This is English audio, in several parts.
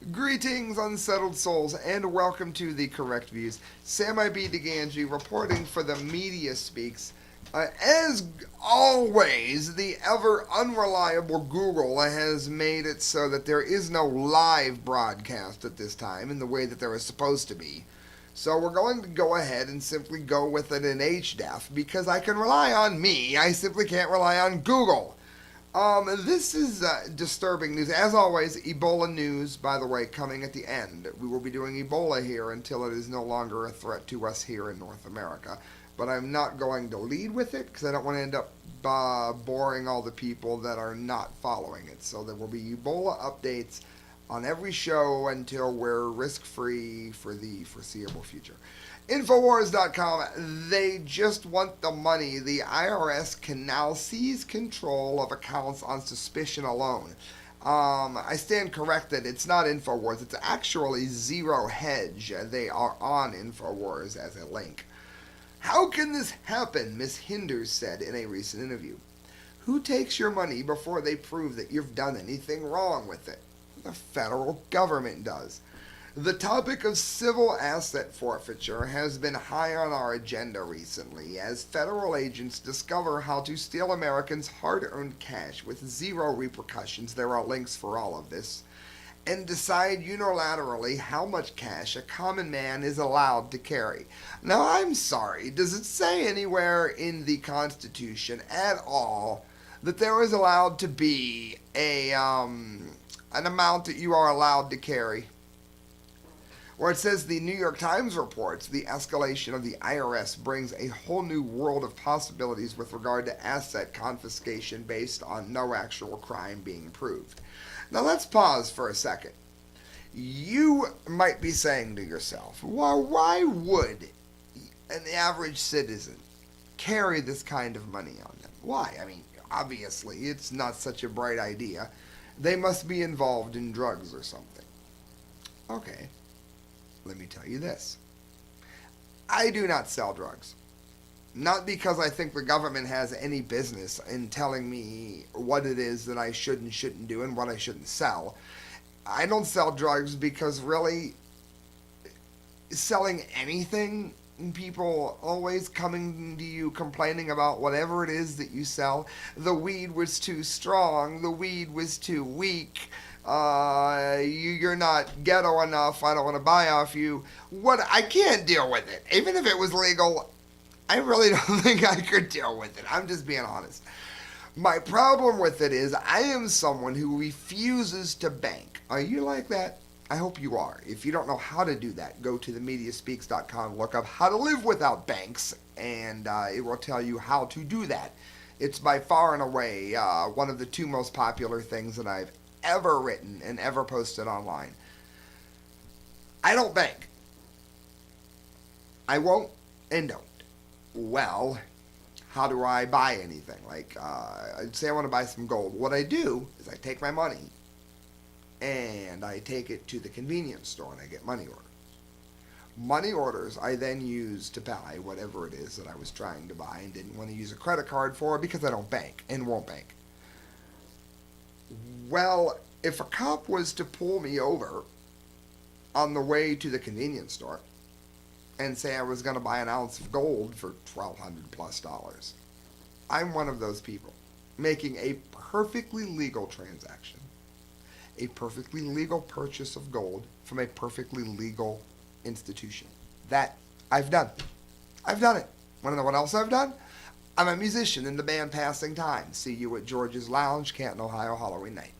Greetings, unsettled souls, and welcome to The Correct Views. Sam I.B. Gangi reporting for the Media Speaks. As always, the ever unreliable Google has made it so that there is no live broadcast at this time in the way that there is supposed to be. So we're going to go ahead and simply go with it in HDEF because I can rely on me. I simply can't rely on Google. This is disturbing news. As always, Ebola news, by the way, coming at the end. We will be doing Ebola here until it is no longer a threat to us here in North America. But I'm not going to lead with it because I don't want to end up boring all the people that are not following it. So there will be Ebola updates on every show until we're risk-free for the foreseeable future. Infowars.com, they just want the money. The IRS can now seize control of accounts on suspicion alone. I stand corrected. It's not Infowars. It's actually Zero Hedge. They are on Infowars as a link. How can this happen? Miss Hinders said in a recent interview. Who takes your money before they prove that you've done anything wrong with it? The federal government does. The topic of civil asset forfeiture has been high on our agenda recently as federal agents discover how to steal Americans' hard-earned cash with zero repercussions. There are links for all of this. And decide unilaterally how much cash a common man is allowed to carry. Now, I'm sorry, does it say anywhere in the Constitution at all that there is allowed to be an amount that you are allowed to carry? Where it says the New York Times reports the escalation of the IRS brings a whole new world of possibilities with regard to asset confiscation based on no actual crime being proved. Now let's pause for a second. You might be saying to yourself, well, why would an average citizen carry this kind of money on them? Why? I mean, obviously, it's not such a bright idea. They must be involved in drugs or something. Okay. Let me tell you this. I do not sell drugs. Not because I think the government has any business in telling me what it is that I should and shouldn't do and what I shouldn't sell. I don't sell drugs because really selling anything, people always coming to you complaining about whatever it is that you sell. The weed was too strong. The weed was too weak. You're not ghetto enough. I don't want to buy off you. I can't deal with it. Even if it was legal, I really don't think I could deal with it. I'm just being honest. My problem with it is I am someone who refuses to bank. Are you like that? I hope you are. If you don't know how to do that, go to themediaspeaks.com, look up how to live without banks, and it will tell you how to do that. It's by far and away one of the two most popular things that I've ever written and ever posted online. I don't bank. I won't and don't. Well, how do I buy anything? Like, I'd say I want to buy some gold. What I do is I take my money and I take it to the convenience store and I get money orders. Money orders I then use to buy whatever it is that I was trying to buy and didn't want to use a credit card for because I don't bank and won't bank. Well, if a cop was to pull me over on the way to the convenience store and say I was going to buy an ounce of gold for $1,200+, I'm one of those people making a perfectly legal transaction, a perfectly legal purchase of gold from a perfectly legal institution. That I've done. I've done it. Want to know what else I've done? I'm a musician in the band Passing Time. See you at George's Lounge, Canton, Ohio, Halloween night.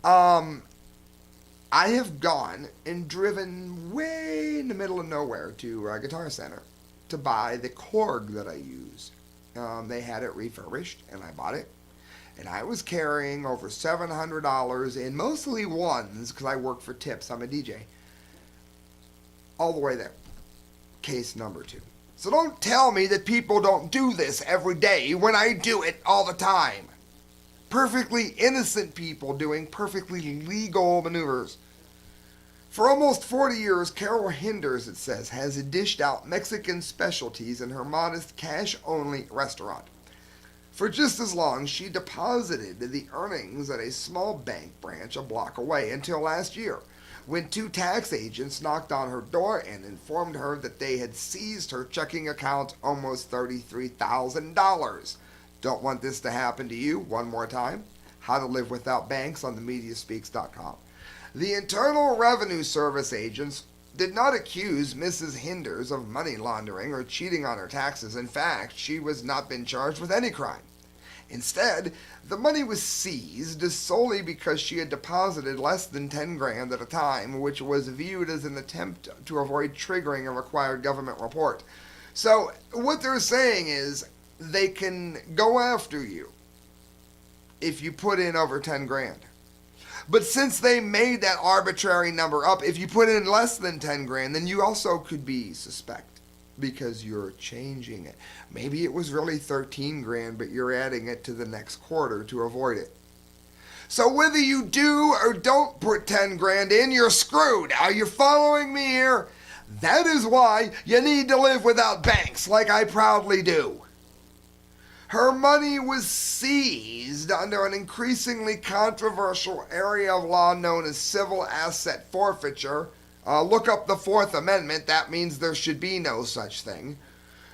I have gone and driven way in the middle of nowhere to Guitar Center to buy the Korg that I use. They had it refurbished, and I bought it. And I was carrying over $700 in mostly ones, because I work for tips. I'm a DJ. All the way there. Case number 2. So don't tell me that people don't do this every day when I do it all the time. Perfectly innocent people doing perfectly legal maneuvers. For almost 40 years, Carol Hinders, it says, has dished out Mexican specialties in her modest cash-only restaurant. For just as long, she deposited the earnings at a small bank branch a block away until last year, when two tax agents knocked on her door and informed her that they had seized her checking account almost $33,000. Don't want this to happen to you. One more time. How to Live Without Banks on themediaspeaks.com. The Internal Revenue Service agents did not accuse Mrs. Hinders of money laundering or cheating on her taxes. In fact, she was not been charged with any crime. Instead, the money was seized solely because she had deposited less than 10 grand at a time, which was viewed as an attempt to avoid triggering a required government report. So what they're saying is they can go after you if you put in over 10 grand. But since they made that arbitrary number up, if you put in less than 10 grand, then you also could be suspect because you're changing it. Maybe it was really 13 grand, but you're adding it to the next quarter to avoid it. So whether you do or don't put 10 grand in, you're screwed. Are you following me here? That is why you need to live without banks, like I proudly do. Her money was seized under an increasingly controversial area of law known as civil asset forfeiture. Look up the Fourth Amendment. That means there should be no such thing,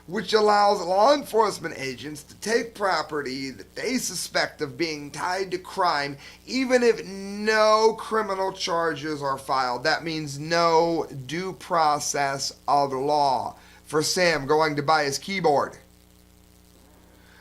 which allows law enforcement agents to take property that they suspect of being tied to crime, even if no criminal charges are filed. That means no due process of law for Sam going to buy his keyboard.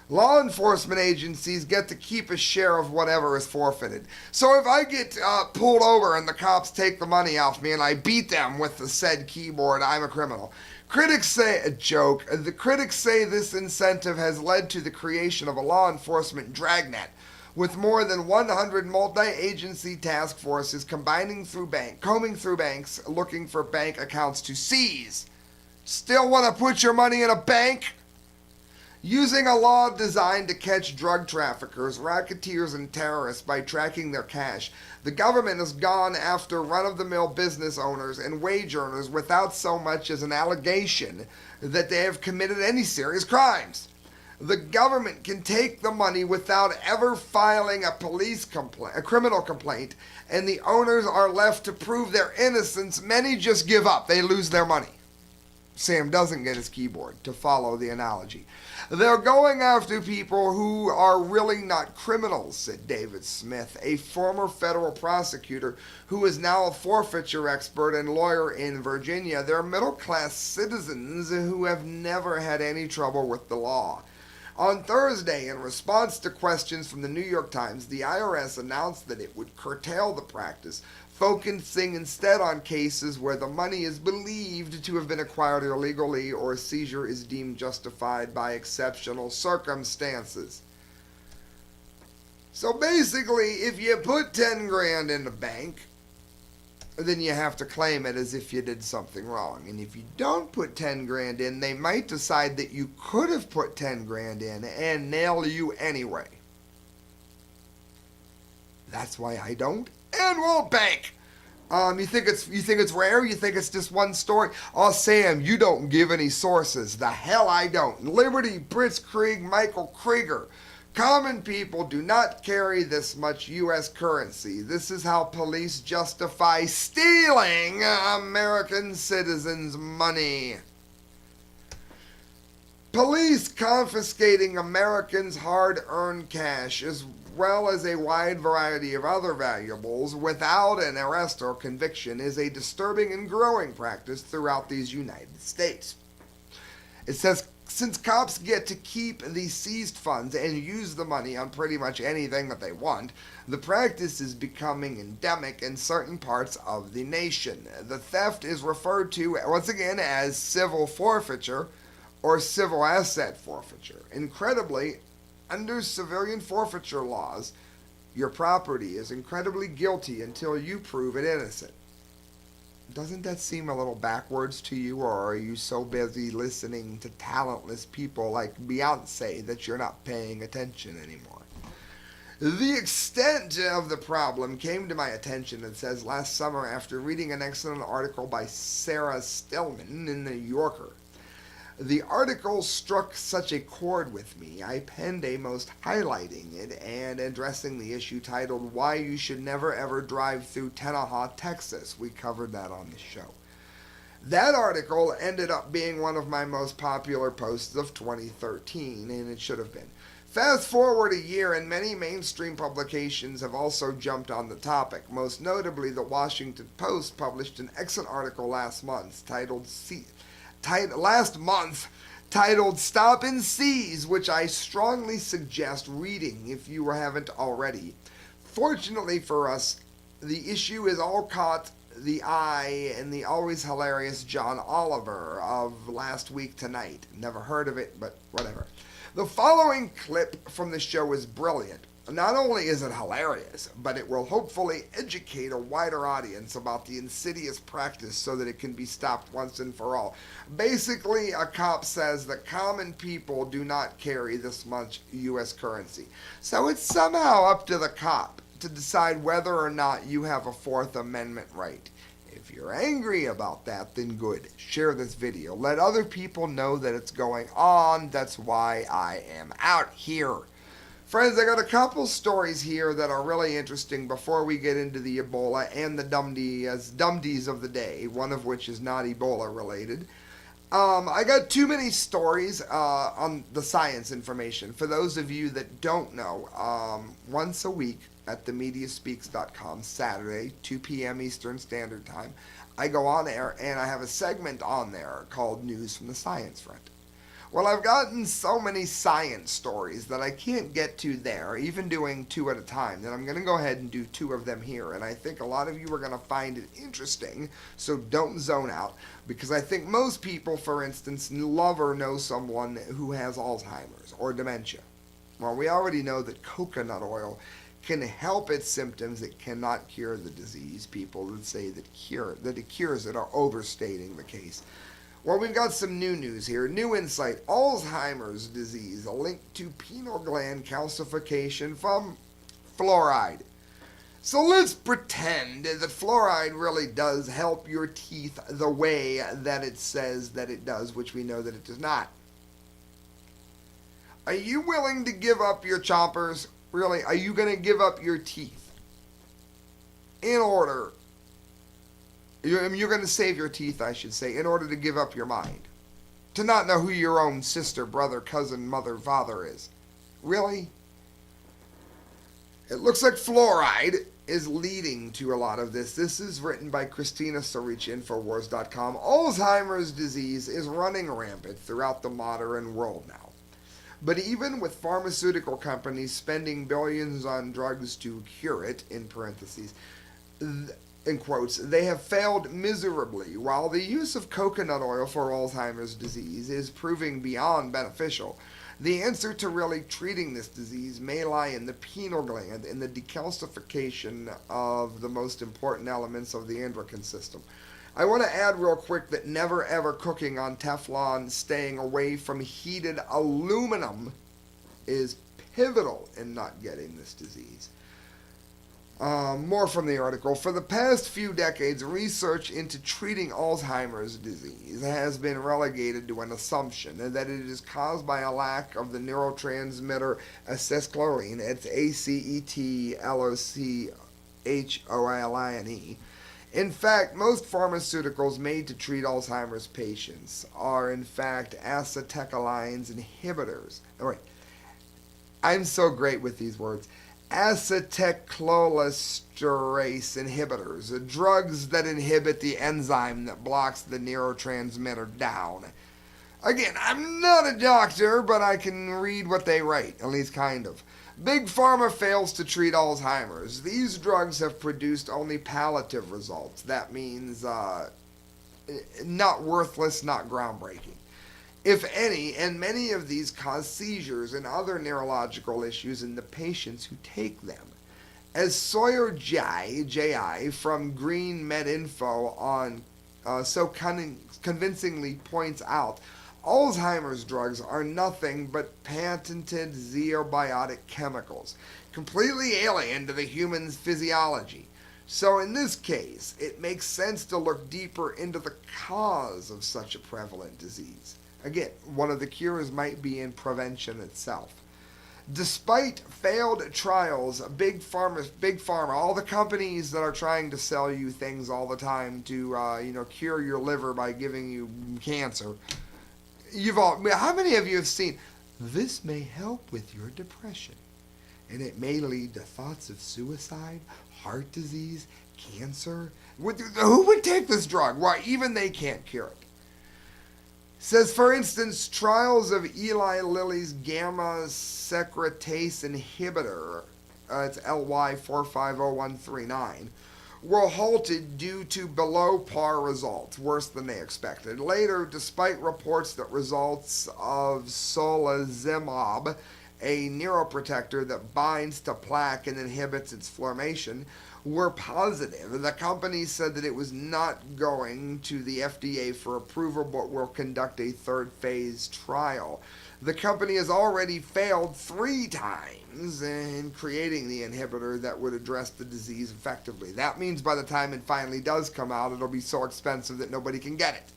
Law enforcement agencies get to keep a share of whatever is forfeited. So if I get pulled over and the cops take the money off me and I beat them with the said keyboard, I'm a criminal. Critics say, a joke, the critics say this incentive has led to the creation of a law enforcement dragnet, with more than 100 multi-agency task forces combing through banks looking for bank accounts to seize. Still want to put your money in a bank? Using a law designed to catch drug traffickers, racketeers, and terrorists by tracking their cash, the government has gone after run-of-the-mill business owners and wage earners without so much as an allegation that they have committed any serious crimes. The government can take the money without ever filing a criminal complaint, and the owners are left to prove their innocence. Many just give up. They lose their money. Sam doesn't get his keyboard, to follow the analogy. They're going after people who are really not criminals, said David Smith, a former federal prosecutor who is now a forfeiture expert and lawyer in Virginia. They're middle-class citizens who have never had any trouble with the law. On Thursday, in response to questions from the New York Times, the IRS announced that it would curtail the practice, focusing instead on cases where the money is believed to have been acquired illegally or seizure is deemed justified by exceptional circumstances. So basically, if you put 10 grand in the bank, then you have to claim it as if you did something wrong. And if you don't put 10 grand in, they might decide that you could have put 10 grand in and nail you anyway. That's why I don't and won't bank. You think it's rare? You think it's just one story? Oh, Sam, you don't give any sources. The hell I don't. Liberty, Blitzkrieg, Michael Krieger. Common people do not carry this much U.S. currency. This is how police justify stealing American citizens' money. Police confiscating Americans' hard-earned cash as well as a wide variety of other valuables without an arrest or conviction is a disturbing and growing practice throughout these United States. It says, since cops get to keep the seized funds and use the money on pretty much anything that they want, the practice is becoming endemic in certain parts of the nation. The theft is referred to, once again, as civil forfeiture or civil asset forfeiture. Incredibly, under civilian forfeiture laws, your property is incredibly guilty until you prove it innocent. Doesn't that seem a little backwards to you, or are you so busy listening to talentless people like Beyonce that you're not paying attention anymore? The extent of the problem came to my attention, it says, last summer after reading an excellent article by Sarah Stillman in The New Yorker. The article struck such a chord with me, I penned a most highlighting it and addressing the issue titled Why You Should Never Ever Drive Through Tenaha, Texas. We covered that on the show. That article ended up being one of my most popular posts of 2013, and it should have been. Fast forward a year, and many mainstream publications have also jumped on the topic. Most notably, the Washington Post published an excellent article last month titled Stop and Seize, which I strongly suggest reading if you haven't already. Fortunately for us, the issue is all caught the eye and the always hilarious John Oliver of Last Week Tonight. Never heard of it, but whatever. The following clip from the show is brilliant. Not only is it hilarious, but it will hopefully educate a wider audience about the insidious practice so that it can be stopped once and for all. Basically, a cop says that common people do not carry this much U.S. currency. So it's somehow up to the cop to decide whether or not you have a Fourth Amendment right. If you're angry about that, then good. Share this video. Let other people know that it's going on. That's why I am out here. Friends, I got a couple stories here that are really interesting before we get into the Ebola and the dumbdees of the day, one of which is not Ebola related. I got too many stories on the science information. For those of you that don't know, once a week at themediaspeaks.com, Saturday, 2 p.m. Eastern Standard Time, I go on air and I have a segment on there called News from the Science Front. Well, I've gotten so many science stories that I can't get to there, even doing two at a time, that I'm going to go ahead and do two of them here. And I think a lot of you are going to find it interesting, so don't zone out, because I think most people, for instance, love or know someone who has Alzheimer's or dementia. Well, we already know that coconut oil can help its symptoms. It cannot cure the disease. People that say that it cures it are overstating the case. Well, we've got some new news here. New insight. Alzheimer's disease, a link to pineal gland calcification from fluoride. So let's pretend that fluoride really does help your teeth the way that it says that it does, which we know that it does not. Are you willing to give up your chompers? Really, are you going to give up your teeth in order? You're going to save your teeth, I should say, in order to give up your mind. To not know who your own sister, brother, cousin, mother, father is. Really? It looks like fluoride is leading to a lot of this. This is written by Christina Sarich, Infowars.com. Alzheimer's disease is running rampant throughout the modern world now. But even with pharmaceutical companies spending billions on drugs to cure it, in parentheses, in quotes, they have failed miserably. While the use of coconut oil for Alzheimer's disease is proving beyond beneficial, the answer to really treating this disease may lie in the pineal gland, in the decalcification of the most important elements of the endocrine system. I want to add real quick that never ever cooking on Teflon, staying away from heated aluminum is pivotal in not getting this disease. More from the article. For the past few decades, research into treating Alzheimer's disease has been relegated to an assumption that it is caused by a lack of the neurotransmitter acetylcholine. It's acetylcholine. In fact, most pharmaceuticals made to treat Alzheimer's patients are, in fact, acetylcholine inhibitors. All right. I'm so great with these words. Acetylcholinesterase inhibitors, drugs that inhibit the enzyme that blocks the neurotransmitter down. Again, I'm not a doctor, but I can read what they write, at least kind of. Big Pharma fails to treat Alzheimer's. These drugs have produced only palliative results. That means not worthless, not groundbreaking, if any, and many of these cause seizures and other neurological issues in the patients who take them. As Sawyer J.I. from Green Med Info on so convincingly points out, Alzheimer's drugs are nothing but patented xenobiotic chemicals, completely alien to the human's physiology. So in this case, it makes sense to look deeper into the cause of such a prevalent disease. Again, one of the cures might be in prevention itself. Despite failed trials, big pharma, all the companies that are trying to sell you things all the time to, cure your liver by giving you cancer. How many of you have seen, this may help with your depression, and it may lead to thoughts of suicide, heart disease, cancer? Who would take this drug? Why, even they can't cure it. Says, for instance, trials of Eli Lilly's gamma secretase inhibitor, it's LY450139, were halted due to below par results, worse than they expected. Later, despite reports that results of solazumab, a neuroprotector that binds to plaque and inhibits its formation, were positive. The company said that it was not going to the FDA for approval, but will conduct a third phase trial. The company has already failed 3 times in creating the inhibitor that would address the disease effectively. That means by the time it finally does come out, it'll be so expensive that nobody can get it.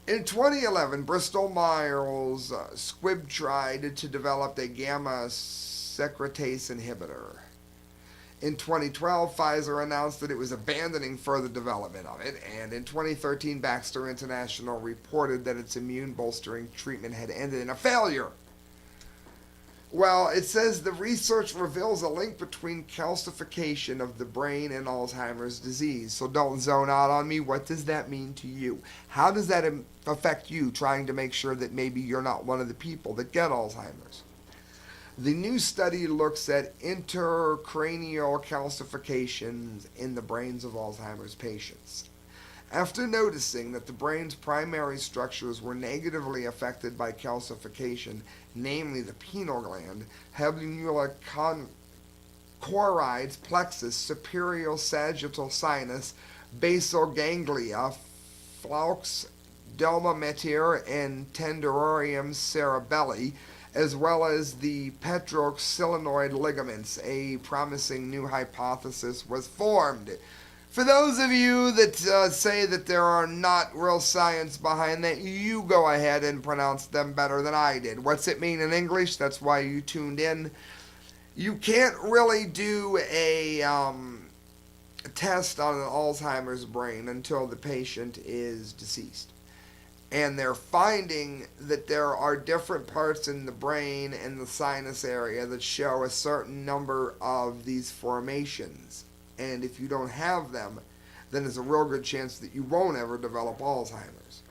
In 2011, Bristol Myers Squibb tried to develop a gamma secretase inhibitor. In 2012, Pfizer announced that it was abandoning further development of it, and in 2013, Baxter International reported that its immune-bolstering treatment had ended in a failure. Well, it says the research reveals a link between calcification of the brain and Alzheimer's disease. So don't zone out on me. What does that mean to you? How does that affect you trying to make sure that maybe you're not one of the people that get Alzheimer's? The new study looks at intracranial calcifications in the brains of Alzheimer's patients. After noticing that the brain's primary structures were negatively affected by calcification, namely the pineal gland, habenula choroides, plexus, superior sagittal sinus, basal ganglia, flaux, delma meteor, and tendorium cerebelli, as well as the petroxylinoid ligaments, a promising new hypothesis was formed. For those of you that say that there are not real science behind that, you go ahead and pronounce them better than I did. What's it mean in English? That's why you tuned in. You can't really do a test on an Alzheimer's brain until the patient is deceased. And they're finding that there are different parts in the brain and the sinus area that show a certain number of these formations. And if you don't have them, then there's a real good chance that you won't ever develop Alzheimer's.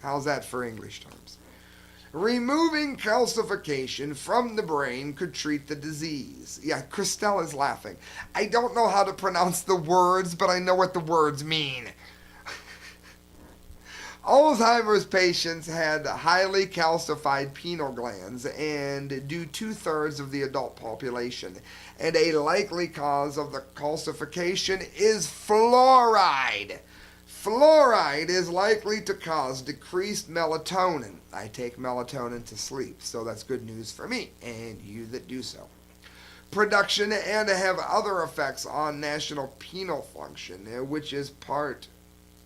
How's that for English terms? Removing calcification from the brain could treat the disease. Yeah, Christella's laughing. I don't know how to pronounce the words, but I know what the words mean. Alzheimer's patients had highly calcified pineal glands and do 2/3 of the adult population. And a likely cause of the calcification is fluoride. Fluoride is likely to cause decreased melatonin. I take melatonin to sleep, so that's good news for me and you that do so. Production and have other effects on national penal function, which is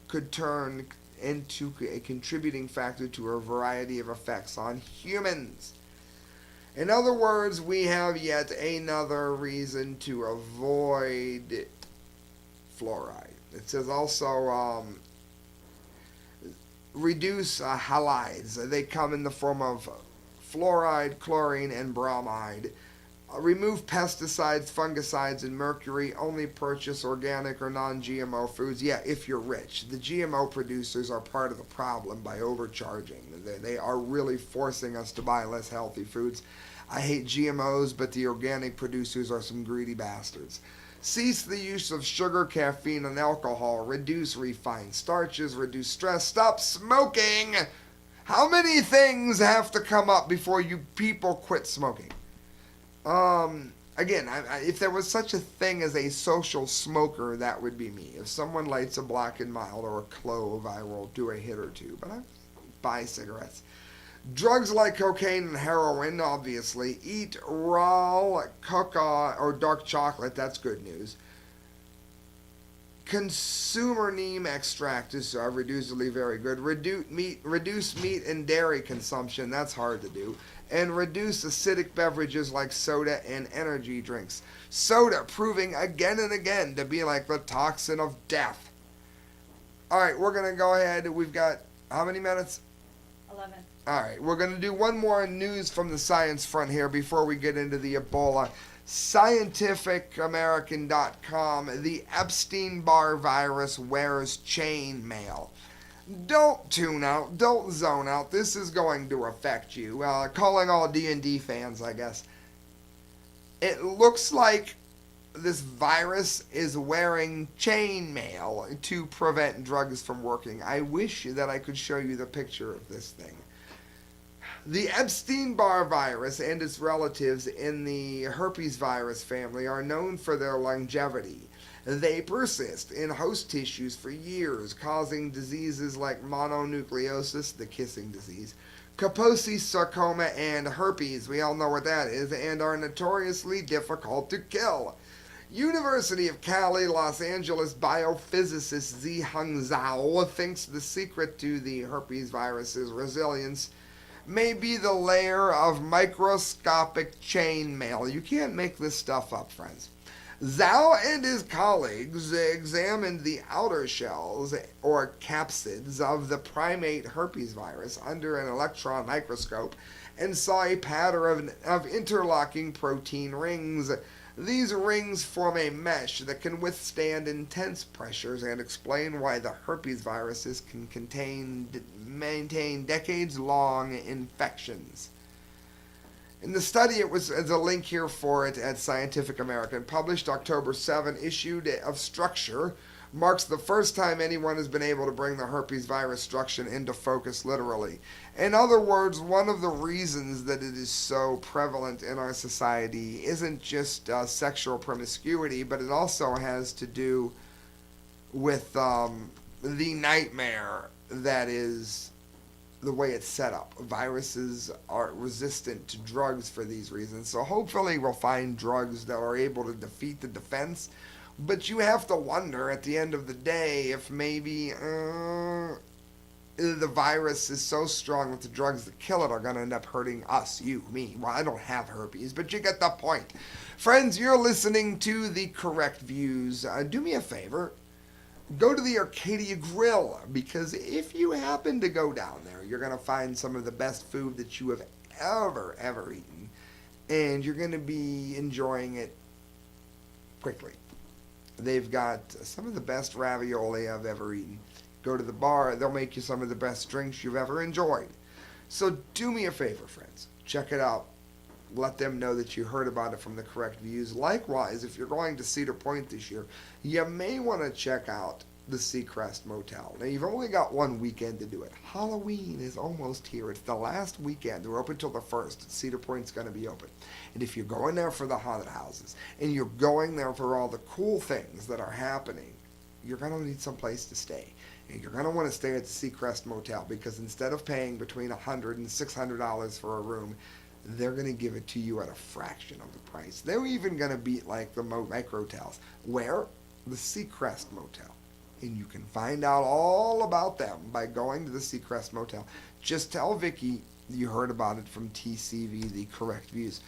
could turn into a contributing factor to a variety of effects on humans. In other words, we have yet another reason to avoid fluoride. It says also reduce halides. They come in the form of fluoride, chlorine, and bromide. Remove pesticides, fungicides, and mercury. Only purchase organic or non-GMO foods. Yeah, if you're rich. The GMO producers are part of the problem by overcharging. They are really forcing us to buy less healthy foods. I hate GMOs, but the organic producers are some greedy bastards. Cease the use of sugar, caffeine, and alcohol. Reduce refined starches. Reduce stress. Stop smoking. How many things have to come up before you people quit smoking? Again, if there was such a thing as a social smoker, that would be me. If someone lights a Black and Mild or a clove, I will do a hit or two, but I buy cigarettes. Drugs like cocaine and heroin, obviously. Eat raw cocoa or dark chocolate, that's good news. Consumer neem extract is reducedly very good. Reduce meat and dairy consumption. That's hard to do. And reduce acidic beverages like soda and energy drinks. Soda proving again and again to be like the toxin of death. All right, we're going to go ahead. We've got how many minutes? 11. All right, we're going to do one more news from the science front here before we get into the Ebola. ScientificAmerican.com, the Epstein-Barr virus wears chainmail. Don't tune out, don't zone out. This is going to affect you. Calling all D&D fans, I guess. It looks like this virus is wearing chainmail to prevent drugs from working. I wish that I could show you the picture of this thing. The Epstein-Barr virus and its relatives in the herpes virus family are known for their longevity. They persist in host tissues for years, causing diseases like mononucleosis, the kissing disease, Kaposi's sarcoma, and herpes, we all know what that is, and are notoriously difficult to kill. University of Cali, Los Angeles biophysicist Zhiheng Zhao thinks the secret to the herpes virus's resilience may be the layer of microscopic chainmail. You can't make this stuff up, friends. Zhao and his colleagues examined the outer shells, or capsids, of the primate herpes virus under an electron microscope and saw a pattern of interlocking protein rings. These rings form a mesh that can withstand intense pressures and explain why the herpes viruses can maintain decades-long infections. In the study, there's a link here for it at Scientific American, published October 7, issued of Structure, marks the first time anyone has been able to bring the herpes virus structure into focus literally. In other words, one of the reasons that it is so prevalent in our society isn't just sexual promiscuity, but it also has to do with the nightmare that is the way it's set up. Viruses are resistant to drugs for these reasons. So hopefully we'll find drugs that are able to defeat the defense. But you have to wonder at the end of the day if maybe the virus is so strong that the drugs that kill it are going to end up hurting us, you, me. Well, I don't have herpes, but you get the point. Friends, you're listening to The Correct Views. Do me a favor. Go to the Arcadia Grill, because if you happen to go down there, you're going to find some of the best food that you have ever eaten. And you're going to be enjoying it quickly. They've got some of the best ravioli I've ever eaten. Go to the bar, they'll make you some of the best drinks you've ever enjoyed. So do me a favor, friends. Check it out. Let them know that you heard about it from The Correct Views. Likewise, if you're going to Cedar Point this year, you may want to check out the Seacrest Motel. Now, you've only got one weekend to do it. Halloween is almost here. It's the last weekend. They're open till the 1st. Cedar Point's going to be open. And if you're going there for the haunted houses, and you're going there for all the cool things that are happening, you're going to need some place to stay. And you're going to want to stay at the Seacrest Motel, because instead of paying between $100 and $600 for a room, they're going to give it to you at a fraction of the price. They're even going to beat like the microtels. Where? The Seacrest Motel. And you can find out all about them by going to the Seacrest Motel. Just tell Vicky you heard about it from TCV, The Correct Views.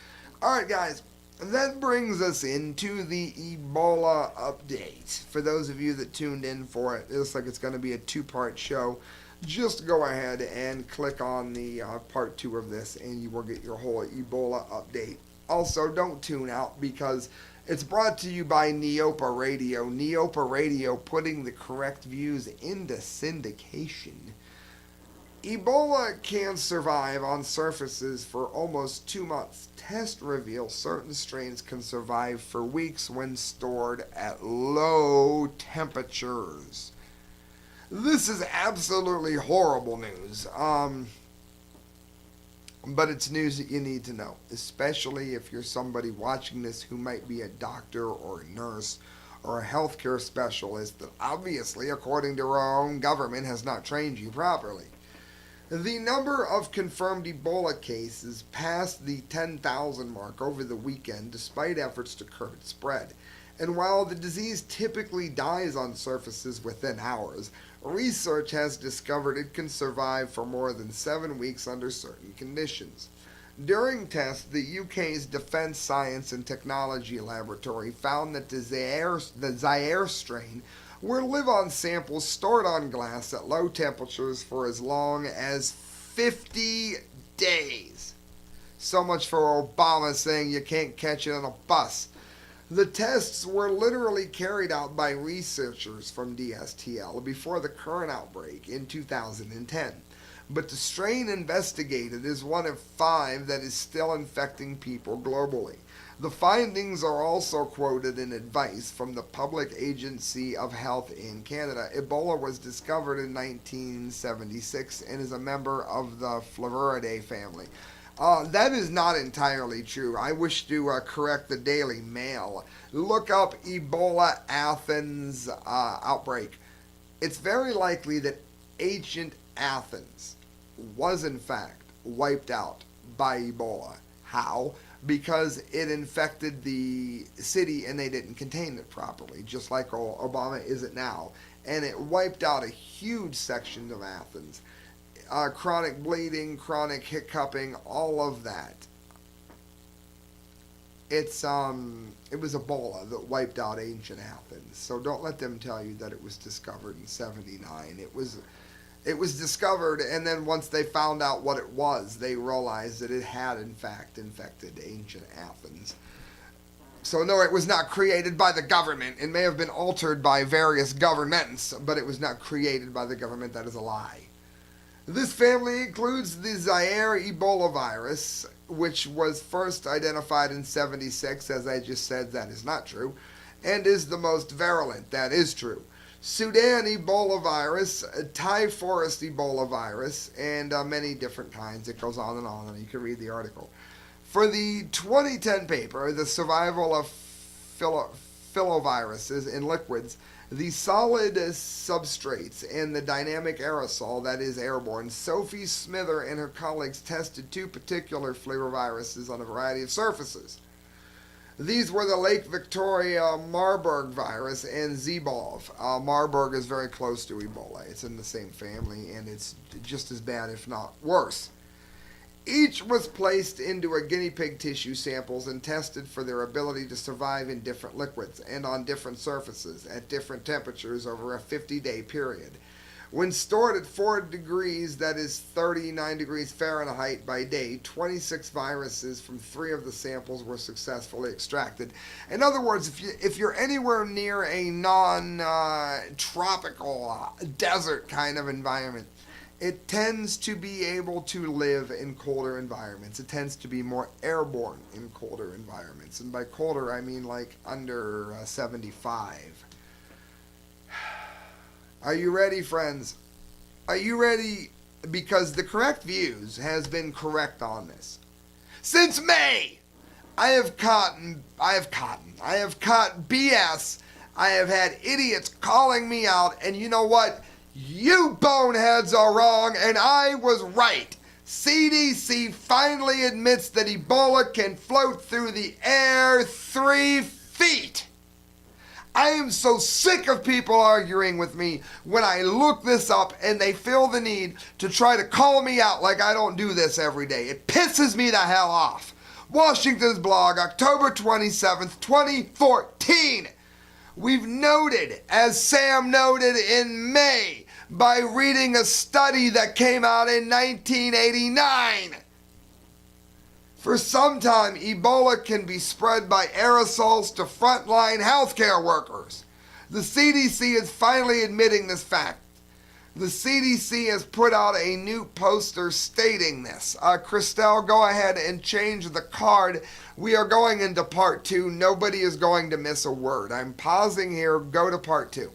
All right, guys, that brings us into the Ebola update. For those of you that tuned in for it, it looks like it's going to be a 2-part show. Just go ahead and click on the part 2 of this, and you will get your whole Ebola update. Also, don't tune out, because it's brought to you by Neopa Radio. Neopa Radio putting the correct views into syndication. Ebola can survive on surfaces for almost 2 months. Tests reveal certain strains can survive for weeks when stored at low temperatures. This is absolutely horrible news. But it's news that you need to know, especially if you're somebody watching this who might be a doctor or a nurse or a healthcare specialist that obviously, according to our own government, has not trained you properly. The number of confirmed Ebola cases passed the 10,000 mark over the weekend despite efforts to curb its spread. And while the disease typically dies on surfaces within hours, research has discovered it can survive for more than 7 weeks under certain conditions. During tests, the UK's Defence Science and Technology Laboratory found that the Zaire strain will live on samples stored on glass at low temperatures for as long as 50 days. So much for Obama saying you can't catch it on a bus. The tests were literally carried out by researchers from DSTL before the current outbreak in 2010. But the strain investigated is one of 5 that is still infecting people globally. The findings are also quoted in advice from the Public Agency of Health in Canada. Ebola was discovered in 1976 and is a member of the Fluoride family. That is not entirely true. I wish to correct the Daily Mail. Look up Ebola Athens outbreak. It's very likely that ancient Athens was in fact wiped out by Ebola. How? Because it infected the city and they didn't contain it properly, just like Obama isn't now. And it wiped out a huge section of Athens. Chronic bleeding, chronic hiccuping, all of that. It was Ebola that wiped out ancient Athens. So don't let them tell you that it was discovered in 79. It was discovered, and then once they found out what it was, they realized that it had in fact infected ancient Athens. So no, it was not created by the government. It may have been altered by various governments, but it was not created by the government. That is a lie. This family includes the Zaire Ebola virus, which was first identified in 76. As I just said, that is not true, and is the most virulent. That is true. Sudan Ebola virus, Thai forest Ebola virus, and many different kinds. It goes on, and you can read the article. For the 2010 paper, The Survival of Filoviruses in Liquids, the solid substrates, and the dynamic aerosol, that is airborne, Sophie Smither and her colleagues tested 2 particular flaviviruses on a variety of surfaces. These were the Lake Victoria Marburg virus and Zebov. Marburg is very close to Ebola. It's in the same family, and it's just as bad, if not worse. Each was placed into a guinea pig tissue samples and tested for their ability to survive in different liquids and on different surfaces at different temperatures over a 50-day period. When stored at 4 degrees, that is 39 degrees Fahrenheit by day, 26 viruses from 3 of the samples were successfully extracted. In other words, if you're anywhere near a non-tropical desert kind of environment, it tends to be able to live in colder environments. It tends to be more airborne in colder environments. And by colder, I mean like under 75. Are you ready, friends? Are you ready? Because the correct views has been correct on this. Since May, I have caught BS. I have had idiots calling me out, and you know what? You boneheads are wrong, and I was right. CDC finally admits that Ebola can float through the air 3 feet. I am so sick of people arguing with me when I look this up and they feel the need to try to call me out like I don't do this every day. It pisses me the hell off. Washington's blog, October 27th, 2014. We've noted, as Sam noted in May, by reading a study that came out in 1989. For some time, Ebola can be spread by aerosols to frontline healthcare workers. The CDC is finally admitting this fact. The CDC has put out a new poster stating this. Christelle, go ahead and change the card. We are going into part 2. Nobody is going to miss a word. I'm pausing here. Go to part 2.